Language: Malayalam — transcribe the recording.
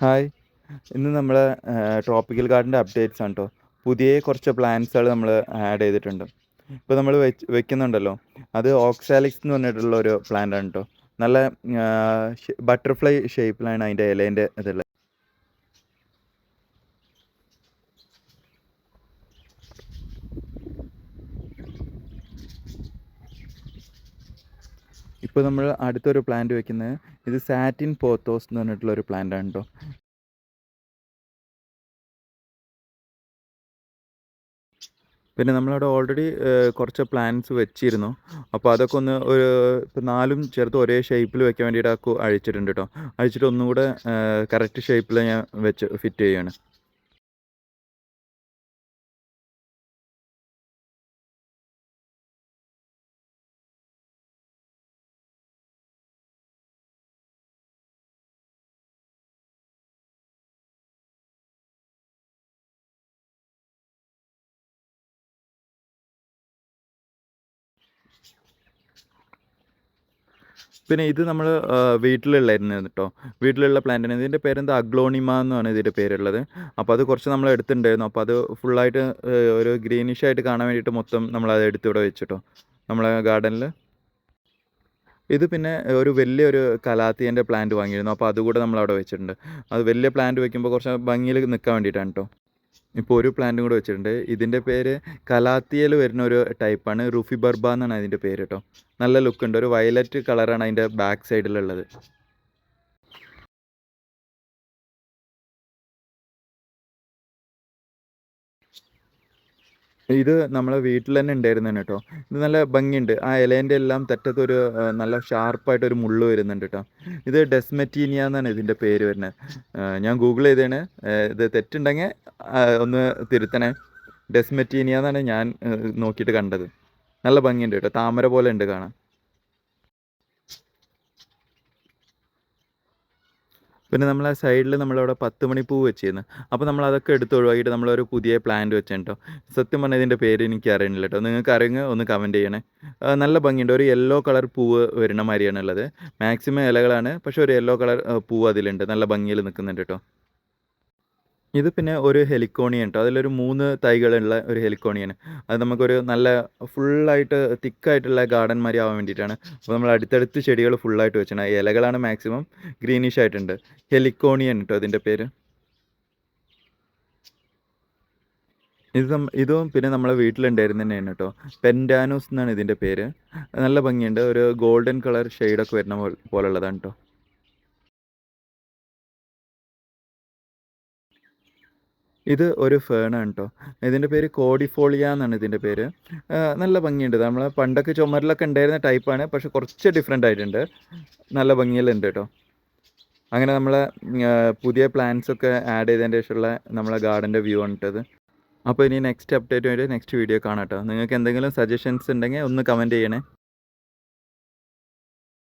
ഹായ്. ഇന്ന് നമ്മള് ട്രോപ്പിക്കൽ ഗാർഡൻ്റെ അപ്ഡേറ്റ്സ് ആണ് ട്ടോ. പുതിയ കുറച്ച് പ്ലാന്റ്സുകൾ നമ്മൾ ആഡ് ചെയ്തിട്ടുണ്ട്. ഇപ്പോൾ നമ്മൾ വെക്കുന്നുണ്ടല്ലോ, അത് ഓക്സാലിക്സ് എന്ന് പറഞ്ഞിട്ടുള്ള ഒരു പ്ലാന്റ് ആണ് ട്ടോ. നല്ല ബട്ടർഫ്ലൈ ഷേപ്പിലാണ് അതിൻ്റെ ഇലേൻ്റെ ഇതുള്ളത്. ഇപ്പോൾ നമ്മൾ അടുത്തൊരു പ്ലാന്റ് വെക്കുന്നത് ഇത് സാറ്റിൻ പോത്തോസ് എന്ന് പറഞ്ഞിട്ടുള്ള ഒരു പ്ലാന്റ് ആണ് ട്ടോ. പിന്നെ നമ്മളവിടെ ഓൾറെഡി കുറച്ച് പ്ലാന്റ്സ് വെച്ചിരുന്നു. അപ്പോൾ അതൊക്കെ ഒന്ന് ഇപ്പോൾ 4ഉം ചേർത്ത് ഒരേ ഷേപ്പിൽ വെക്കാൻ വേണ്ടിയിട്ട് അഴിച്ചിട്ടുണ്ട് കേട്ടോ. അഴിച്ചിട്ട് ഒന്നും കൂടെ കറക്റ്റ് ഷേപ്പിൽ ഞാൻ വെച്ച് ഫിറ്റ് ചെയ്യുകയാണ്. പിന്നെ ഇത് നമ്മൾ വീട്ടിലുള്ളായിരുന്നു കേട്ടോ. വീട്ടിലുള്ള പ്ലാന്റാണ്. ഇതിൻ്റെ പേരെന്താ അഗ്ലോണിമ എന്നാണ് ഇതിൻ്റെ പേരുള്ളത്. അപ്പോൾ അത് കുറച്ച് നമ്മൾ എടുത്തിട്ടുണ്ടായിരുന്നു. അപ്പോൾ അത് ഫുള്ളായിട്ട് ഒരു ഗ്രീനിഷ് ആയിട്ട് കാണാൻ വേണ്ടിയിട്ട് മൊത്തം നമ്മളത് എടുത്ത് ഇവിടെ വെച്ചിട്ടോ നമ്മളെ ഗാർഡനിൽ. ഇത് പിന്നെ ഒരു വലിയൊരു കലാത്തിയൻ്റെ പ്ലാന്റ് വാങ്ങിയിരുന്നു. അപ്പോൾ അതുകൂടെ നമ്മളവിടെ വെച്ചിട്ടുണ്ട്. അത് വലിയ പ്ലാന്റ് വെക്കുമ്പോൾ കുറച്ച് ഭംഗിയിൽ നിൽക്കാൻ വേണ്ടിയിട്ടാണ് കേട്ടോ. ഇപ്പോൾ ഒരു പ്ലാന്റും കൂടെ വെച്ചിട്ടുണ്ട്. ഇതിൻ്റെ പേര് കലാത്തിയയിൽ വരുന്ന ഒരു ടൈപ്പാണ്. റുഫിബർബ എന്നാണ് അതിൻ്റെ പേര് കേട്ടോ. നല്ല ലുക്കുണ്ട്. ഒരു വയലറ്റ് കളറാണ് അതിൻ്റെ ബാക്ക് സൈഡിലുള്ളത്. ഇത് നമ്മളെ വീട്ടിൽ തന്നെ ഉണ്ടായിരുന്നതാണ് കേട്ടോ. ഇത് നല്ല ഭംഗിയുണ്ട്. ആ ഇലേൻ്റെ എല്ലാം തെറ്റത്തൊരു നല്ല ഷാർപ്പായിട്ടൊരു മുള്ള് വരുന്നുണ്ട് കേട്ടോ. ഇത് ഡെസ്മെറ്റീനിയ എന്നാണ് ഇതിൻ്റെ പേര് വരുന്നത്. ഞാൻ ഗൂഗിൾ ചെയ്തതാണ്. ഇത് തെറ്റുണ്ടെങ്കിൽ ഒന്ന് തിരുത്തണേ. ഡെസ്മെറ്റീനിയ എന്നാണ് ഞാൻ നോക്കിയിട്ട് കണ്ടത്. നല്ല ഭംഗിയുണ്ട് കേട്ടോ. താമര പോലെ ഉണ്ട് കാണാൻ. പിന്നെ നമ്മളെ സൈഡിൽ നമ്മളവിടെ 10 മണിപ്പൂ വെച്ചിരുന്നു. അപ്പോൾ നമ്മളതൊക്കെ എടുത്ത് ഒഴിവാക്കിയിട്ട് നമ്മളൊരു പുതിയ പ്ലാന്റ് വെച്ചാണ് കേട്ടോ. സത്യം പറഞ്ഞാൽ ഇതിൻ്റെ പേര് എനിക്ക് അറിയണില്ല കേട്ടോ. നിങ്ങൾക്ക് അറിയുമെങ്കിൽ ഒന്ന് കമൻറ്റ് ചെയ്യണേ. നല്ല ഭംഗിയുണ്ട്. ഒരു യെല്ലോ കളർ പൂവ് വരുന്ന മാതിരിയാണുള്ളത്. മാക്സിമം ഇലകളാണ്, പക്ഷേ ഒരു യെല്ലോ കളർ പൂവ് അതിലുണ്ട്. നല്ല ഭംഗിയിൽ നിൽക്കുന്നുണ്ട് കേട്ടോ. ഇത് പിന്നെ ഒരു ഹെലിക്കോണിയാണ് കേട്ടോ. അതിലൊരു 3 തൈകളുള്ള ഒരു ഹെലിക്കോണിയാണ്. അത് നമുക്കൊരു നല്ല ഫുള്ളായിട്ട് തിക്കായിട്ടുള്ള ഗാർഡൻ മാതിരി ആവാൻ വേണ്ടിയിട്ടാണ്. അപ്പോൾ നമ്മൾ അടുത്തടുത്ത് ചെടികൾ ഫുള്ളായിട്ട് വെച്ചാണ്. ഇലകളാണ് മാക്സിമം ഗ്രീനിഷ് ആയിട്ടുണ്ട്. ഹെലിക്കോണിയൻ കേട്ടോ ഇതിൻ്റെ പേര്. ഇതും പിന്നെ നമ്മളെ വീട്ടിലുണ്ടായിരുന്നു തന്നെയാണ് കേട്ടോ. പെൻഡാനോസ് എന്നാണ് ഇതിൻ്റെ പേര്. നല്ല ഭംഗിയുണ്ട്. ഒരു ഗോൾഡൻ കളർ ഷെയ്ഡൊക്കെ വരുന്ന പോലുള്ളതാണ് കേട്ടോ. ഇത് ഒരു ഫേണാണ് കേട്ടോ. ഇതിൻ്റെ പേര് കോഡിഫോളിയ എന്നാണ് ഇതിൻ്റെ പേര്. നല്ല ഭംഗിയുണ്ട്. നമ്മൾ പണ്ടൊക്കെ ചുമരിലൊക്കെ ഉണ്ടായിരുന്ന ടൈപ്പാണ്, പക്ഷെ കുറച്ച് ഡിഫറെൻ്റ് ആയിട്ടുണ്ട്. നല്ല ഭംഗിയിലുണ്ട് കേട്ടോ. അങ്ങനെ നമ്മളെ പുതിയ പ്ലാന്റ്സൊക്കെ ആഡ് ചെയ്തതിൻ്റെ ശേഷമുള്ള നമ്മളെ ഗാർഡൻ്റെ വ്യൂ ആണ് കേട്ടത്. അപ്പോൾ ഇനി നെക്സ്റ്റ് അപ്ഡേറ്റ് വേണ്ടി നെക്സ്റ്റ് വീഡിയോ കാണാം കേട്ടോ. നിങ്ങൾക്ക് എന്തെങ്കിലും സജഷൻസ് ഉണ്ടെങ്കിൽ ഒന്ന് കമൻറ്റ് ചെയ്യണേ.